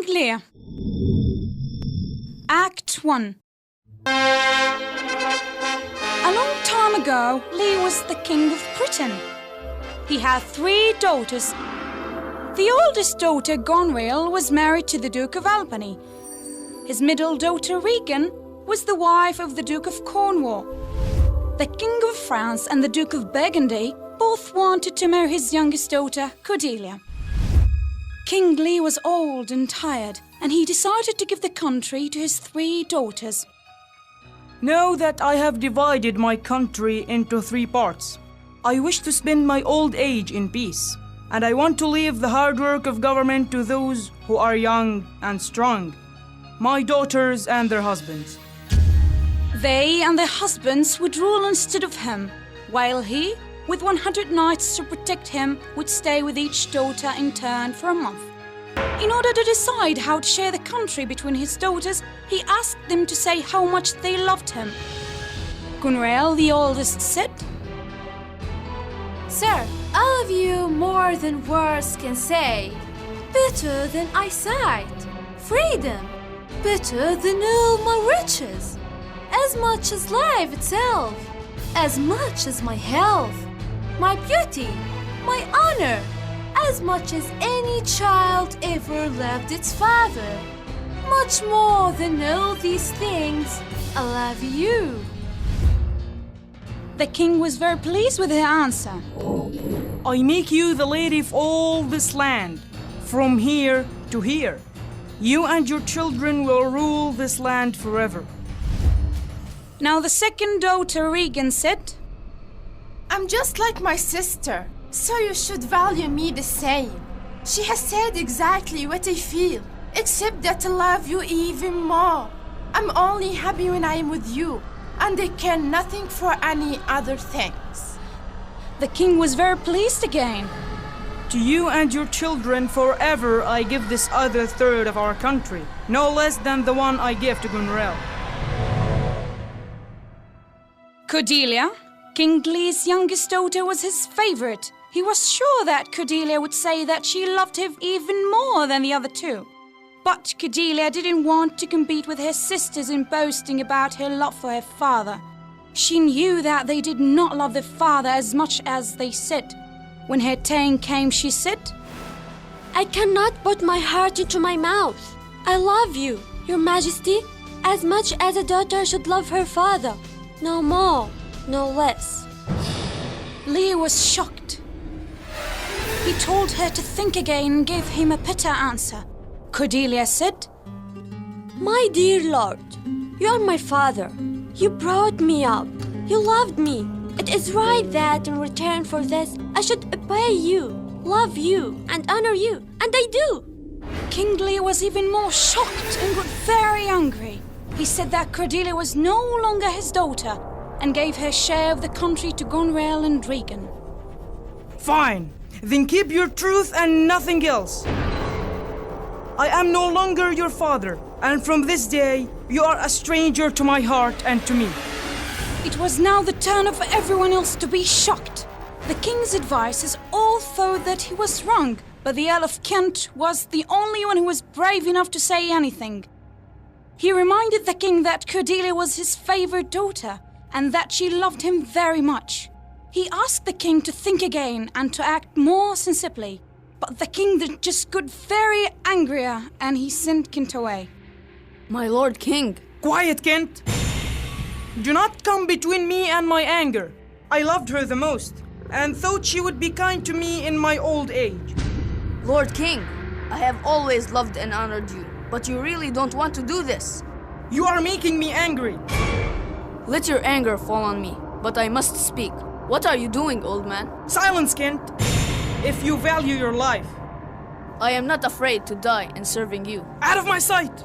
King Lear. Act 1. A long time ago, Lear was the king of Britain. He had 3 daughters. The oldest daughter, Gonrail, was married to the Duke of Albany. His middle daughter, Regan, was the wife of the Duke of Cornwall. The King of France and the Duke of Burgundy both wanted to marry his youngest daughter, Cordelia. King Lear was old and tired, and he decided to give the country to his 3 daughters. Now that I have divided my country into 3 parts, I wish to spend my old age in peace, and I want to leave the hard work of government to those who are young and strong, my daughters and their husbands. They and their husbands would rule instead of him, while he, with 100 knights to protect him, would stay with each daughter in turn for a month. In order to decide how to share the country between his daughters, he asked them to say how much they loved him. Gonrail, the oldest, said, "Sir, I love you more than words can say, better than eyesight, freedom, better than all my riches, as much as life itself, as much as my health, my beauty, my honor, as much as any child ever loved its father. Much more than all these things, I love you." The king was very pleased with her answer. I make you the lady of all this land, from here to here. You and your children will rule this land forever. Now the second daughter, Regan, said, "I'm just like my sister, so you should value me the same. She has said exactly what I feel, except that I love you even more. I'm only happy when I am with you, and I care nothing for any other things." The king was very pleased again. To you and your children forever I give this other third of our country, no less than the one I give to Gonrail. Cordelia, King Lear's youngest daughter, was his favorite. He was sure that Cordelia would say that she loved him even more than the other 2. But Cordelia didn't want to compete with her sisters in boasting about her love for her father. She knew that they did not love their father as much as they said. When her turn came, she said, "I cannot put my heart into my mouth. I love you, Your Majesty, as much as a daughter should love her father. No more, no less." Lear was shocked. He told her to think again and gave him a bitter answer. Cordelia said, "My dear lord, you are my father. You brought me up. You loved me. It is right that in return for this, I should obey you, love you, and honor you, and I do." King Lear was even more shocked and got very angry. He said that Cordelia was no longer his daughter and gave her share of the country to Gonrail and Regan. Fine, then keep your truth and nothing else. I am no longer your father, and from this day, you are a stranger to my heart and to me. It was now the turn of everyone else to be shocked. The king's advisors all thought that he was wrong, but the Earl of Kent was the only one who was brave enough to say anything. He reminded the king that Cordelia was his favorite daughter and that she loved him very much. He asked the king to think again and to act more sensibly, but the king just got very angrier and he sent Kent away. "My lord king." Quiet, Kent! Do not come between me and my anger. I loved her the most and thought she would be kind to me in my old age. "Lord king, I have always loved and honored you, but you really don't want to do this." You are making me angry. "Let your anger fall on me, but I must speak. What are you doing, old man?" Silence, Kent, if you value your life. "I am not afraid to die in serving you." Out of my sight!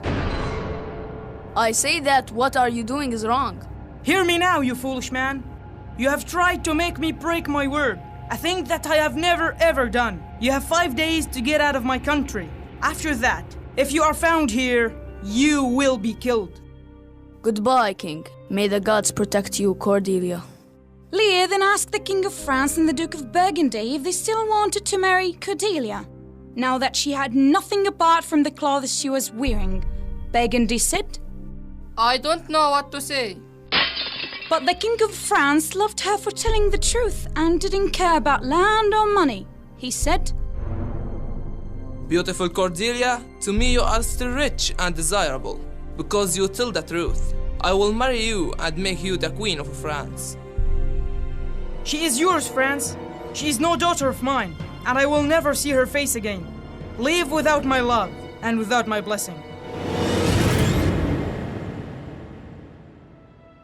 "I say that what are you doing is wrong." Hear me now, you foolish man. You have tried to make me break my word, a thing that I have never ever done. You have 5 days to get out of my country. After that, if you are found here, you will be killed. "Goodbye, king. May the gods protect you, Cordelia." Lear then asked the King of France and the Duke of Burgundy if they still wanted to marry Cordelia. now that she had nothing apart from the clothes she was wearing. Burgundy said, I don't know what to say. But the King of France loved her for telling the truth and didn't care about land or money. He said, Beautiful Cordelia, to me you are still rich and desirable, because you tell the truth. I will marry you and make you the Queen of France. She is yours, France. She is no daughter of mine, and I will never see her face again. Leave without my love and without my blessing.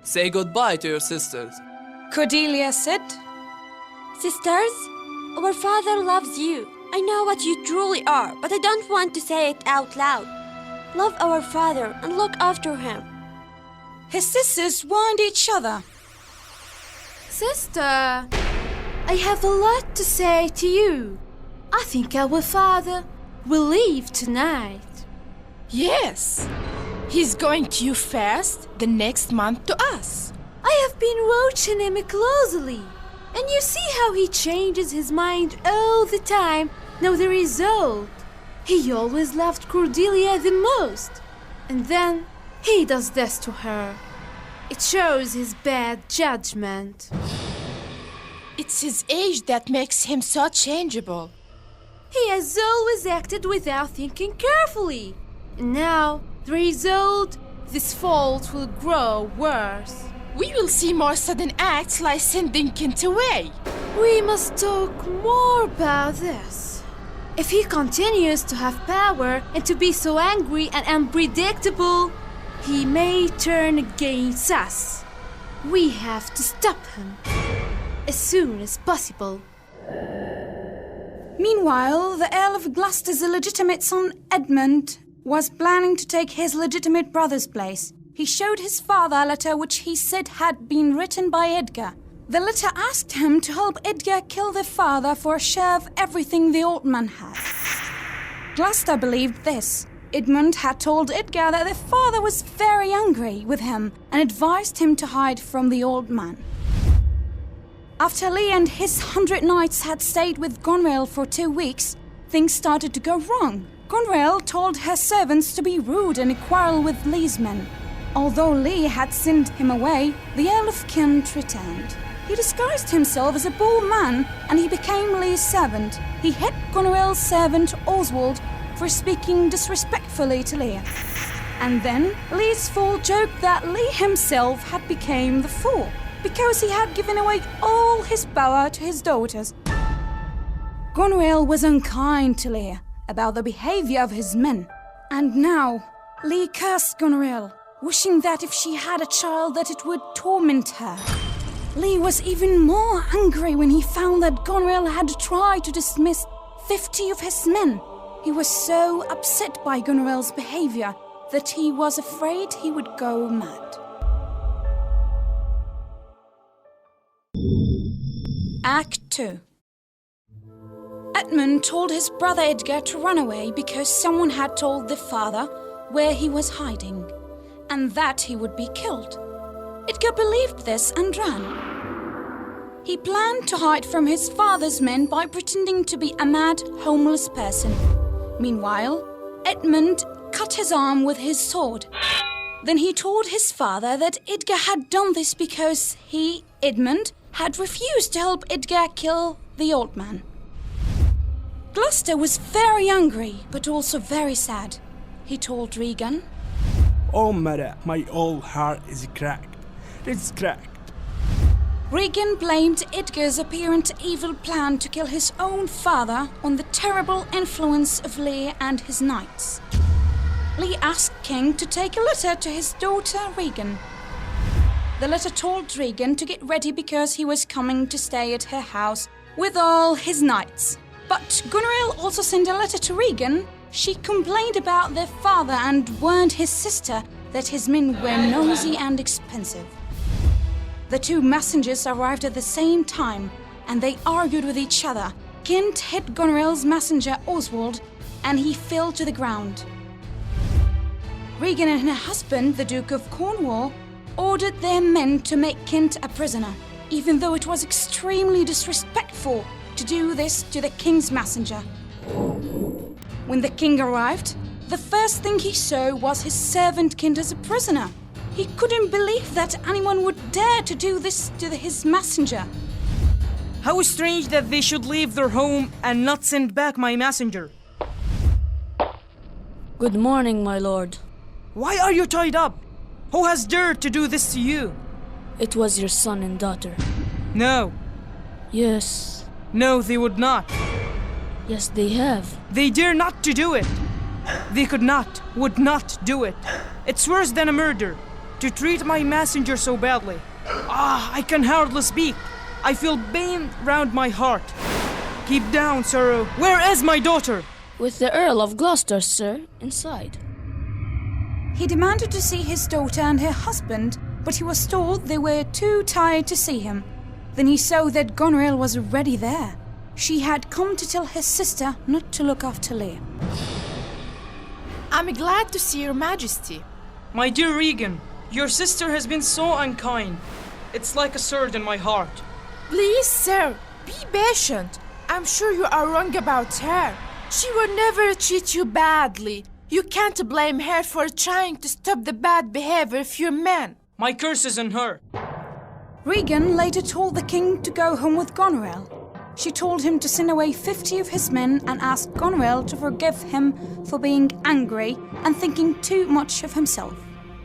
Say goodbye to your sisters. Cordelia said, Sisters, our father loves you. I know what you truly are, but I don't want to say it out loud. Love our father and look after him. His sisters warned each other. Sister, I have a lot to say to you. I think our father will leave tonight. Yes. He's going to you first, the next month to us. I have been watching him closely, and you see how he changes his mind all the time. Now the result. He always loved Cordelia the most, and then he does this to her. It shows his bad judgment. It's his age that makes him so changeable. He has always acted without thinking carefully. And now, the result, this fault will grow worse. We will see more sudden acts like sending Kent away. We must talk more about this. If he continues to have power and to be so angry and unpredictable, he may turn against us. We have to stop him as soon as possible. Meanwhile, the Earl of Gloucester's illegitimate son Edmund was planning to take his legitimate brother's place. He showed his father a letter which he said had been written by Edgar. The letter asked him to help Edgar kill their father for a share of everything the old man had. Gloucester believed this. Edmund had told Edgar that their father was very angry with him and advised him to hide from the old man. After Lee and his 100 knights had stayed with Gonrail for 2 weeks, things started to go wrong. Gonrail told her servants to be rude and quarrel with Lee's men. Although Lee had sent him away, the Earl of Kent returned. He disguised himself as a poor man and he became Lee's servant. He hit Gonrail's servant Oswald for speaking disrespectfully to Lee. And then Lee's fool joked that Lee himself had become the fool because he had given away all his power to his daughters. Gonrail was unkind to Lee about the behavior of his men. And now Lee cursed Gonrail, wishing that if she had a child that it would torment her. Lee was even more angry when he found that Gonrail had tried to dismiss 50 of his men. He was so upset by Gonrail's behavior that he was afraid he would go mad. Act 2. Edmund told his brother Edgar to run away because someone had told the father where he was hiding, and that he would be killed. Edgar believed this and ran. He planned to hide from his father's men by pretending to be a mad, homeless person. Meanwhile, Edmund cut his arm with his sword. Then he told his father that Edgar had done this because he, Edmund, had refused to help Edgar kill the old man. Gloucester was very angry, but also very sad. He told Regan, Oh, mother, my old heart is cracked. It's cracked. Regan blamed Edgar's apparent evil plan to kill his own father on the terrible influence of Lee and his knights. Lee asked King to take a letter to his daughter Regan. The letter told Regan to get ready because he was coming to stay at her house with all his knights. But Gonrail also sent a letter to Regan. She complained about their father and warned his sister that his men were nosy and expensive. The two messengers arrived at the same time, and they argued with each other. Kent hit Gonrail's messenger Oswald, and he fell to the ground. Regan and her husband, the Duke of Cornwall, ordered their men to make Kent a prisoner, even though it was extremely disrespectful to do this to the king's messenger. When the king arrived, the first thing he saw was his servant Kind as a prisoner. He couldn't believe that anyone would dare to do this to his messenger. How strange that they should leave their home and not send back my messenger. Good morning, my lord. Why are you tied up? Who has dared to do this to you? It was your son and daughter. No. Yes. No, they would not. Yes, they have. They dare not to do it. They could not, would not do it. It's worse than a murder, to treat my messenger so badly. I can hardly speak. I feel pain round my heart. Keep down, sorrow. Where is my daughter? With the Earl of Gloucester, sir, inside. He demanded to see his daughter and her husband, but he was told they were too tired to see him. Then he saw that Goneril was already there. She had come to tell his sister not to look after Leah. I'm glad to see your majesty. My dear Regan, your sister has been so unkind. It's like a sword in my heart. Please, sir, be patient. I'm sure you are wrong about her. She will never treat you badly. You can't blame her for trying to stop the bad behavior of your men. My curse is on her. Regan later told the king to go home with Goneril. She told him to send away 50 of his men and asked Goneril to forgive him for being angry and thinking too much of himself.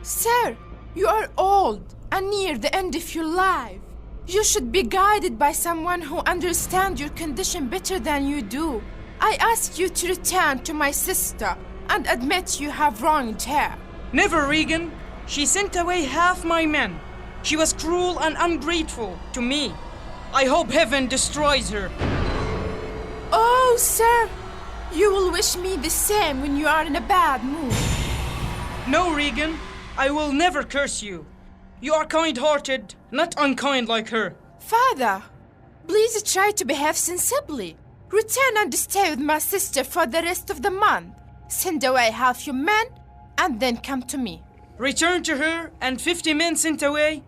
Sir, you are old and near the end of your life. You should be guided by someone who understands your condition better than you do. I ask you to return to my sister and admit you have wronged her. Never, Regan. She sent away half my men. She was cruel and ungrateful to me. I hope heaven destroys her. Oh, sir, you will wish me the same when you are in a bad mood. No, Regan, I will never curse you. You are kind-hearted, not unkind like her. Father, please try to behave sensibly. Return and stay with my sister for the rest of the month. Send away half your men and then come to me. Return to her and 50 men sent away?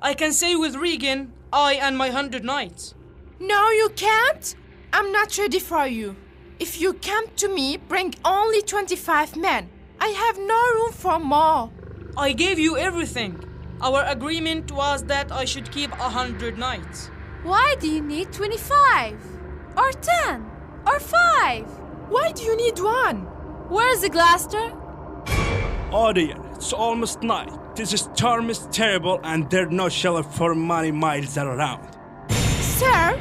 I can say with Regan, I and my 100 knights. No, you can't. I'm not ready for you. If you come to me, bring only 25 men. I have no room for more. I gave you everything. Our agreement was that I should keep 100 knights. Why do you need 25? Or 10? Or 5? Why do you need one? Where's the Gloucester? Oh dear, it's almost night. This storm is terrible and there's no shelter for many miles around. Sir,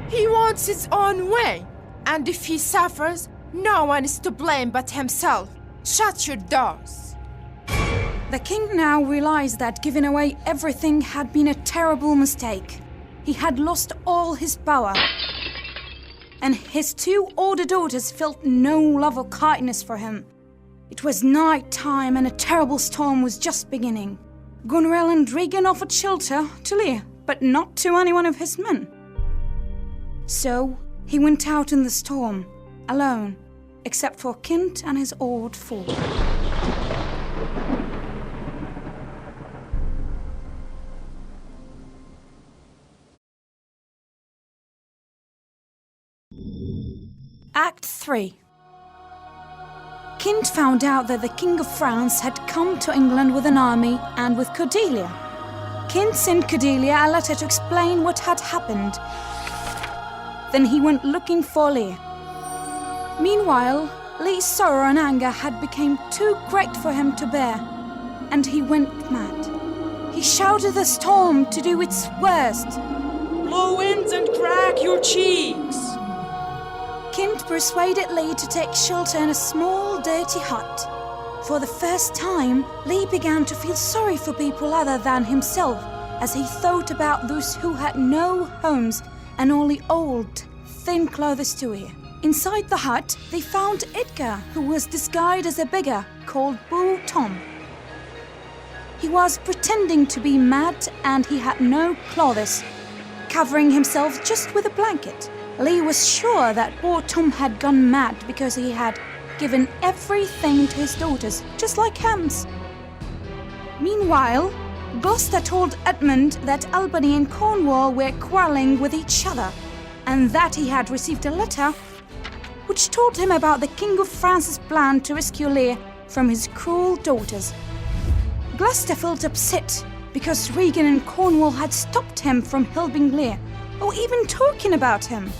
he wants his own way. And if he suffers, no one is to blame but himself. Shut your doors. The king now realized that giving away everything had been a terrible mistake. He had lost all his power. And his 2 older daughters felt no love or kindness for him. It was night time and a terrible storm was just beginning. Goneril and Regan offered shelter to Lear, but not to any one of his men. So he went out in the storm, alone, except for Kind and his old fool. Act 3. Kind found out that the King of France had come to England with an army and with Cordelia. Kind sent Cordelia a letter to explain what had happened. Then he went looking for Lear. Meanwhile, Lear's sorrow and anger had become too great for him to bear, and he went mad. He shouted the storm to do its worst. Blow winds and crack your cheeks. Kind persuaded Lear to take shelter in a small, dirty hut. For the first time, Lear began to feel sorry for people other than himself, as he thought about those who had no homes and only old, thin clothes to wear. Inside the hut, they found Edgar, who was disguised as a beggar called Bull Tom. He was pretending to be mad and he had no clothes, covering himself just with a blanket. Lear was sure that poor Tom had gone mad because he had given everything to his daughters, just like Ham's. Meanwhile, Gloucester told Edmund that Albany and Cornwall were quarreling with each other, and that he had received a letter which told him about the King of France's plan to rescue Lear from his cruel daughters. Gloucester felt upset because Regan and Cornwall had stopped him from helping Lear, or even talking about him.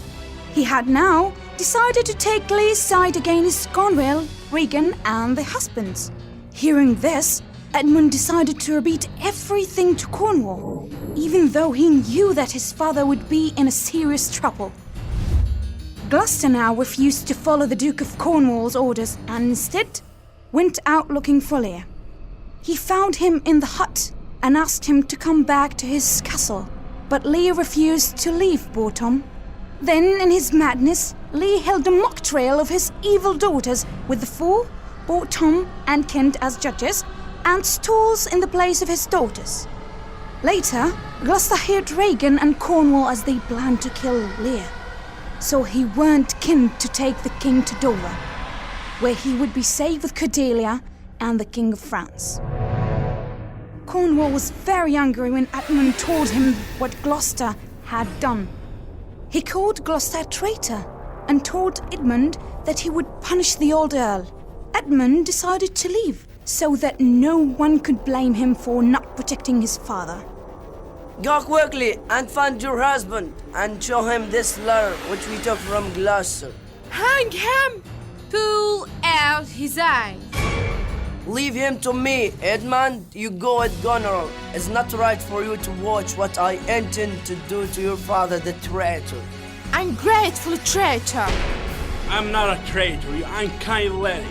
He had now decided to take Lear's side against Cornwall, Regan, and the husbands. Hearing this, Edmund decided to repeat everything to Cornwall, even though he knew that his father would be in a serious trouble. Gloucester now refused to follow the Duke of Cornwall's orders and instead went out looking for Lear. He found him in the hut and asked him to come back to his castle, but Lear refused to leave Bortom. Then, in his madness, Lear held a mock trial of his evil daughters with the four, Bortom and Kent as judges, and Stalls in the place of his daughters. Later, Gloucester heard Regan and Cornwall as they planned to kill Lear, so he warned Kent to take the king to Dover, where he would be safe with Cordelia and the King of France. Cornwall was very angry when Edmund told him what Gloucester had done. He called Gloucester a traitor and told Edmund that he would punish the old earl. Edmund decided to leave so that no one could blame him for not protecting his father. Go quickly and find your husband and show him this letter which we took from Gloucester. Hang him! Pull out his eyes. Leave him to me, Edmund. You go with Goneril. It's not right for you to watch what I intend to do to your father, the traitor. Ungrateful traitor! I'm not a traitor, you unkind lady.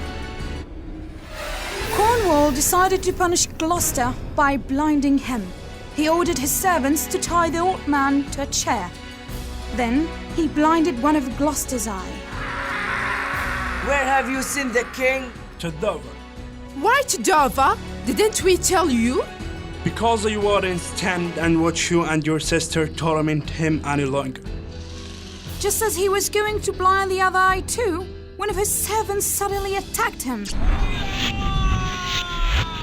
Cornwall decided to punish Gloucester by blinding him. He ordered his servants to tie the old man to a chair. Then he blinded one of Gloucester's eyes. Where have you seen the king? To Dover. Why to Dover? Didn't we tell you? Because you wouldn't stand and watch you and your sister torment him any longer. Just as he was going to blind the other eye too, one of his servants suddenly attacked him.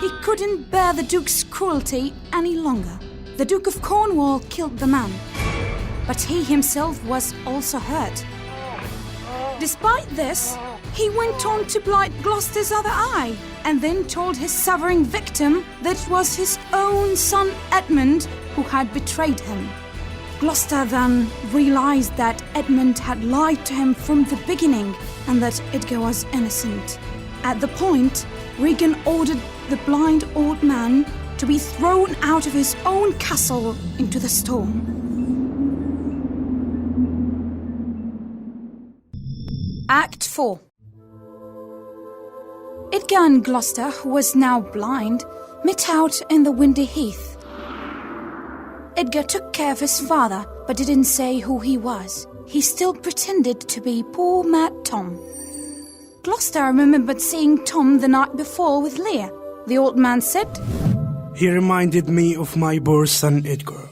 He couldn't bear the Duke's cruelty any longer. The Duke of Cornwall killed the man, but he himself was also hurt. Despite this, he went on to blind Gloucester's other eye and then told his suffering victim that it was his own son Edmund who had betrayed him. Gloucester then realized that Edmund had lied to him from the beginning and that Edgar was innocent. At the point, Regan ordered the blind old man to be thrown out of his own castle into the storm. Act 4. Edgar and Gloucester, who was now blind, met out in the windy heath. Edgar took care of his father, but didn't say who he was. He still pretended to be poor mad Tom. Gloucester remembered seeing Tom the night before with Lear. The old man said, He reminded me of my poor son Edgar.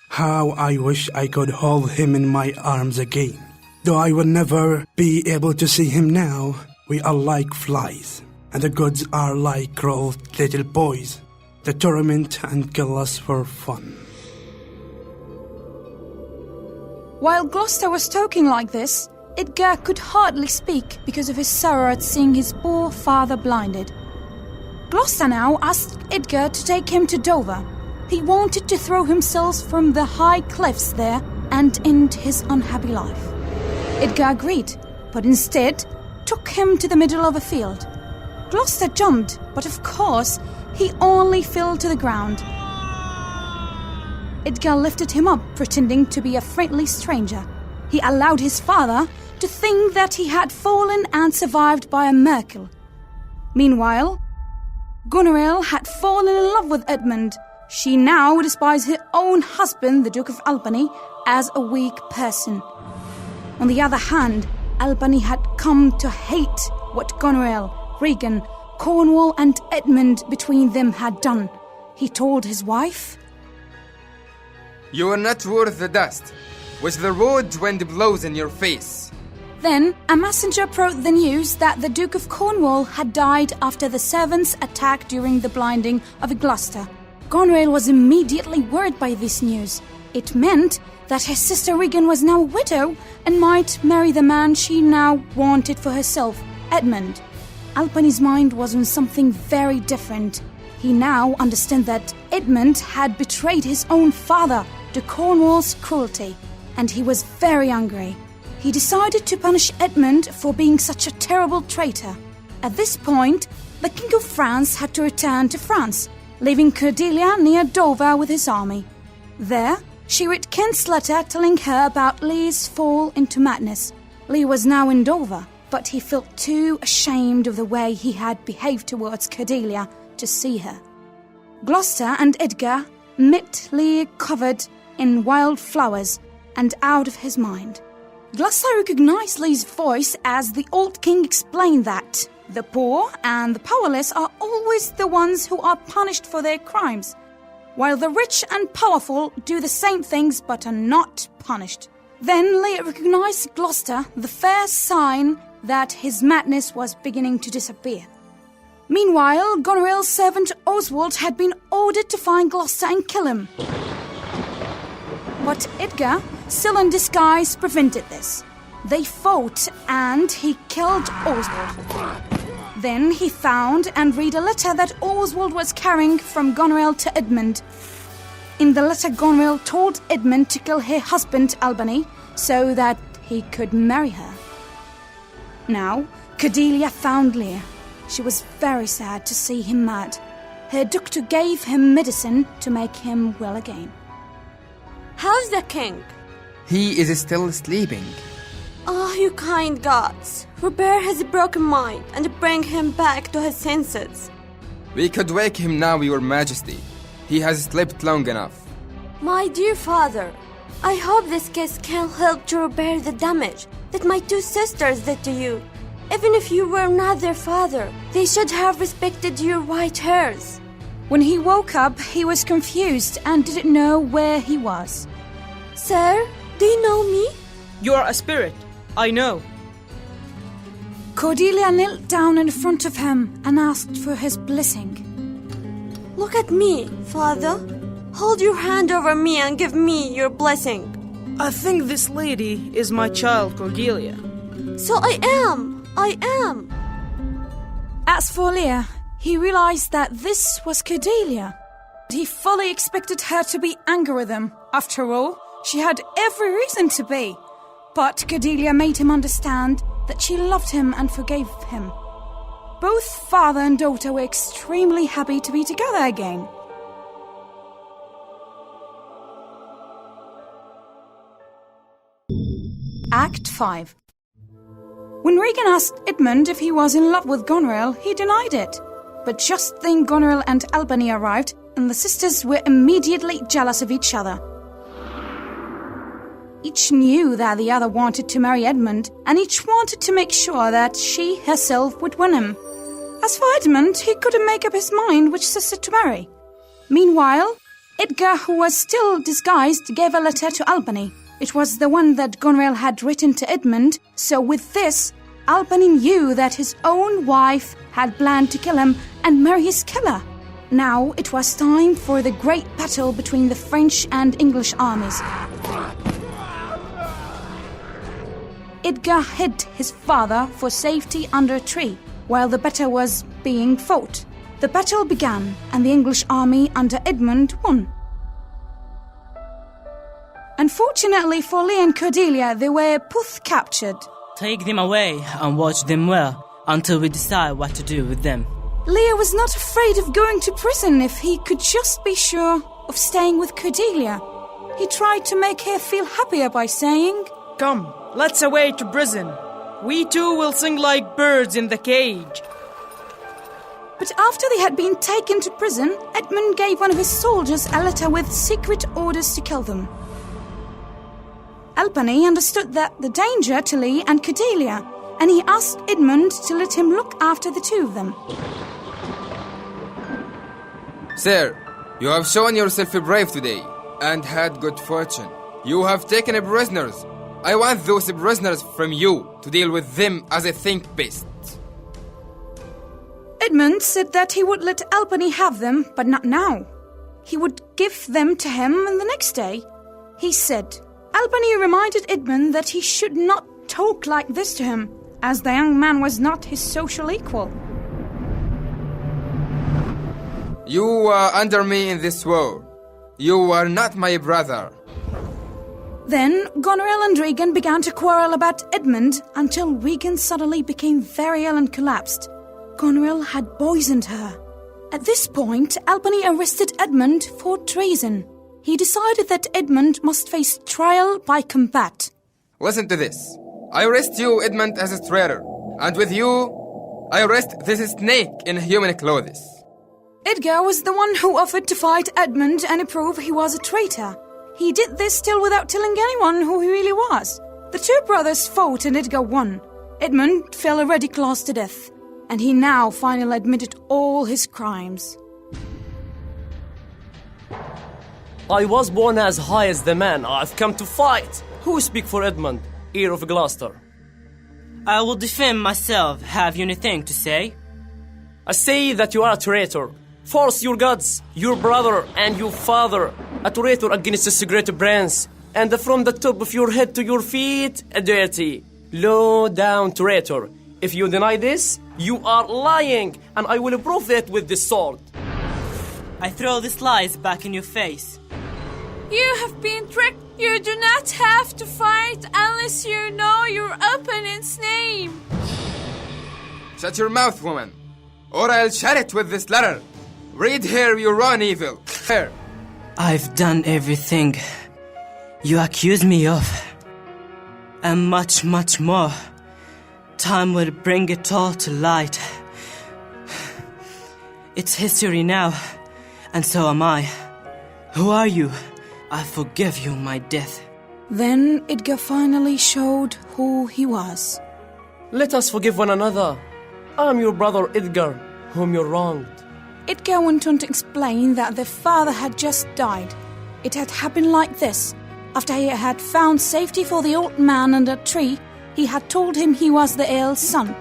How I wish I could hold him in my arms again. Though I will never be able to see him now, we are like flies, and the gods are like cruel little boys that torment and kill us for fun. While Gloucester was talking like this, Edgar could hardly speak because of his sorrow at seeing his poor father blinded. Gloucester now asked Edgar to take him to Dover. He wanted to throw himself from the high cliffs there and end his unhappy life. Edgar agreed, but instead took him to the middle of a field. Gloucester jumped, but of course, he only fell to the ground. Edgar lifted him up, pretending to be a friendly stranger. He allowed his father to think that he had fallen and survived by a miracle. Meanwhile, Goneril had fallen in love with Edmund. She now despised her own husband, the Duke of Albany, as a weak person. On the other hand, Albany had come to hate what Goneril, Regan, Cornwall and Edmund between them had done. He told his wife, You are not worth the dust, which the road wind blows in your face. Then a messenger brought the news that the Duke of Cornwall had died after the servants' attack during the blinding of Gloucester. Goneril was immediately worried by this news. It meant that his sister Regan was now a widow and might marry the man she now wanted for herself, Edmund. Albany's mind was on something very different. He now understood that Edmund had betrayed his own father to Cornwall's cruelty, and he was very angry. He decided to punish Edmund for being such a terrible traitor. At this point, the King of France had to return to France, leaving Cordelia near Dover with his army. There, she read Kent's letter telling her about Lear's fall into madness. Lear was now in Dover, but he felt too ashamed of the way he had behaved towards Cordelia to see her. Gloucester and Edgar met Lear covered in wild flowers and out of his mind. Gloucester recognized Lear's voice as the old king explained that the poor and the powerless are always the ones who are punished for their crimes, while the rich and powerful do the same things but are not punished. Then Lear recognized Gloucester, the first sign that his madness was beginning to disappear. Meanwhile, Goneril's servant Oswald had been ordered to find Gloucester and kill him. But Edgar, still in disguise, prevented this. They fought and he killed Oswald. Then he found and read a letter that Oswald was carrying from Goneril to Edmund. In the letter, Goneril told Edmund to kill her husband Albany so that he could marry her. Now, Cordelia found Lear. She was very sad to see him mad. Her doctor gave him medicine to make him well again. How's the king? He is still sleeping. Oh, you kind gods, repair his broken mind and bring him back to his senses. We could wake him now, Your Majesty. He has slept long enough. My dear father, I hope this kiss can help to repair the damage that my two sisters did to you. Even if you were not their father, they should have respected your white hairs. When he woke up, he was confused and didn't know where he was. Sir, do you know me? You are a spirit, I know. Cordelia knelt down in front of him and asked for his blessing. Look at me, father. Hold your hand over me and give me your blessing. I think this lady is my child, Cordelia. So I am. As for Lear, he realized that this was Cordelia. He fully expected her to be angry with him. After all, she had every reason to be. But Cordelia made him understand that she loved him and forgave him. Both father and daughter were extremely happy to be together again. Act 5. When Regan asked Edmund if he was in love with Goneril, he denied it. But just then Goneril and Albany arrived, and the sisters were immediately jealous of each other. Each knew that the other wanted to marry Edmund, and each wanted to make sure that she herself would win him. As for Edmund, he couldn't make up his mind which sister to marry. Meanwhile, Edgar, who was still disguised, gave a letter to Albany. It was the one that Goneril had written to Edmund, so with this, Albany knew that his own wife had planned to kill him and marry his killer. Now it was time for the great battle between the French and English armies. Edgar hid his father for safety under a tree while the battle was being fought. The battle began, and the English army under Edmund won. Unfortunately for Lear and Cordelia, they were both captured. Take them away and watch them well until we decide what to do with them. Lear was not afraid of going to prison if he could just be sure of staying with Cordelia. He tried to make her feel happier by saying, Come, let's away to prison. We too will sing like birds in the cage. But after they had been taken to prison, Edmund gave one of his soldiers a letter with secret orders to kill them. Albany understood the danger to Lear and Cordelia, and he asked Edmund to let him look after the two of them. Sir, you have shown yourself brave today and had good fortune. You have taken prisoners. I want those prisoners from you to deal with them as I think best. Edmund said that he would let Albany have them, but not now. He would give them to him the next day. He said, Albany reminded Edmund that he should not talk like this to him, as the young man was not his social equal. You were under me in this war. You were not my brother. Then Goneril and Regan began to quarrel about Edmund until Regan suddenly became very ill and collapsed. Goneril had poisoned her. At this point, Albany arrested Edmund for treason. He decided that Edmund must face trial by combat. Listen to this. I arrest you, Edmund, as a traitor. And with you, I arrest this snake in human clothes. Edgar was the one who offered to fight Edmund and prove he was a traitor. He did this still without telling anyone who he really was. The two brothers fought and Edgar won. Edmund fell already close to death, and he now finally admitted all his crimes. I was born as high as the man I've come to fight. Who speak for Edmund, heir of Gloucester? I will defend myself. Have you anything to say? I say that you are a traitor. Force your gods, your brother and your father, a traitor against this great prince, and from the top of your head to your feet, a dirty, low-down traitor. If you deny this, you are lying, and I will prove that with this sword. I throw these lies back in your face. You have been tricked. You do not have to fight unless you know your opponent's name. Shut your mouth, woman, or I'll shut it with this letter. Read here, you run evil. Here. I've done everything you accuse me of, and much, much more. Time will bring it all to light. It's history now, and so am I. Who are you? I forgive you my death. Then Edgar finally showed who he was. Let us forgive one another. I am your brother Edgar, whom you wronged. Edgar went on to explain that their father had just died. It had happened like this. After he had found safety for the old man under a tree, he had told him he was the heir's son.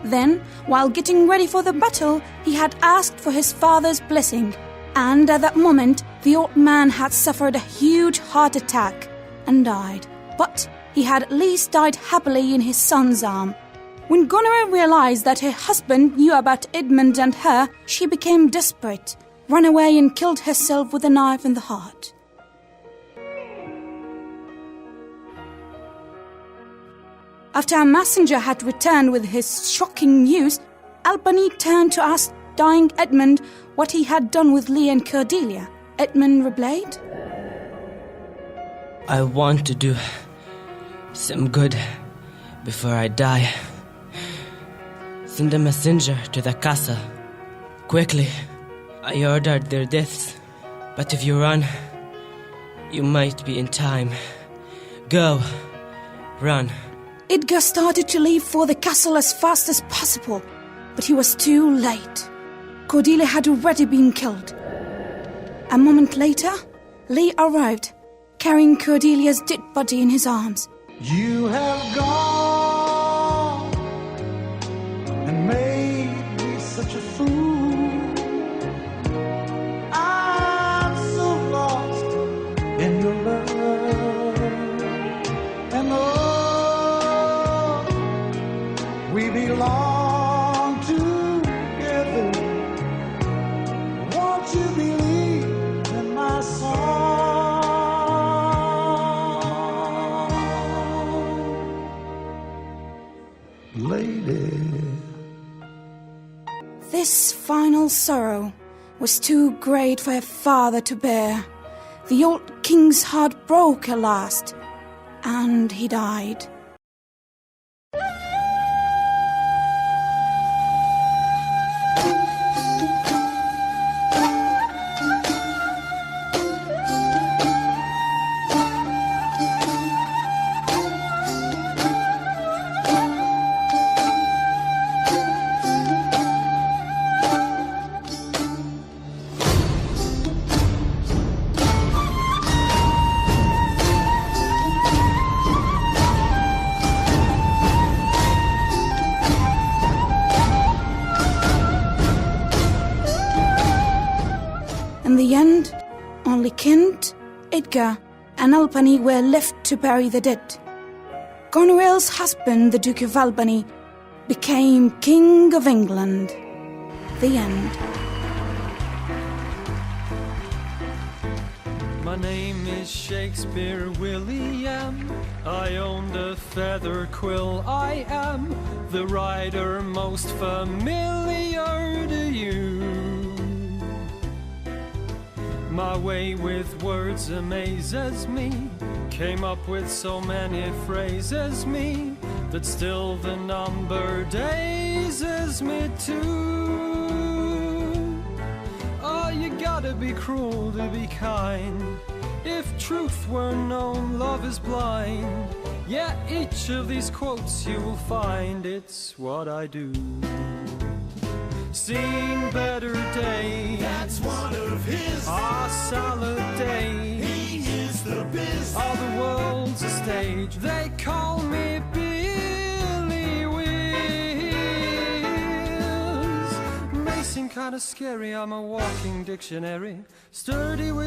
Then, while getting ready for the battle, he had asked for his father's blessing. And at that moment, the old man had suffered a huge heart attack and died. But he had at least died happily in his son's arm. When Goneril realized that her husband knew about Edmund and her, she became desperate, ran away and killed herself with a knife in the heart. After a messenger had returned with his shocking news, Albany turned to ask dying Edmund what he had done with Leah and Cordelia. Edmund replied, I want to do some good before I die. Send a messenger to the castle. Quickly. I ordered their deaths, but if you run, you might be in time. Go. Run. Edgar started to leave for the castle as fast as possible, but he was too late. Cordelia had already been killed. A moment later, Lee arrived, carrying Cordelia's dead body in his arms. You have gone and made me such a fool. I'm so lost in your love, and oh, we belong together. Won't you believe in my song, lady? This final sorrow was too great for her father to bear. The old king's heart broke at last, and he died. In the end, only Kent, Edgar, and Albany were left to bury the dead. Goneril's husband, the Duke of Albany, became King of England. The end. My name is Shakespeare William. I own the feather quill. I am the writer most familiar to you. My way with words amazes me. Came up with so many phrases me that still the number dazes me too. Oh, you gotta be cruel to be kind. If truth were known, love is blind. Yeah, each of these quotes you will find, it's what I do. Seen better days. That's one of his. Our salad days. He is the biz. All the world's a stage. They call me Billy Whiz. May seem kind of scary. I'm a walking dictionary. Sturdy with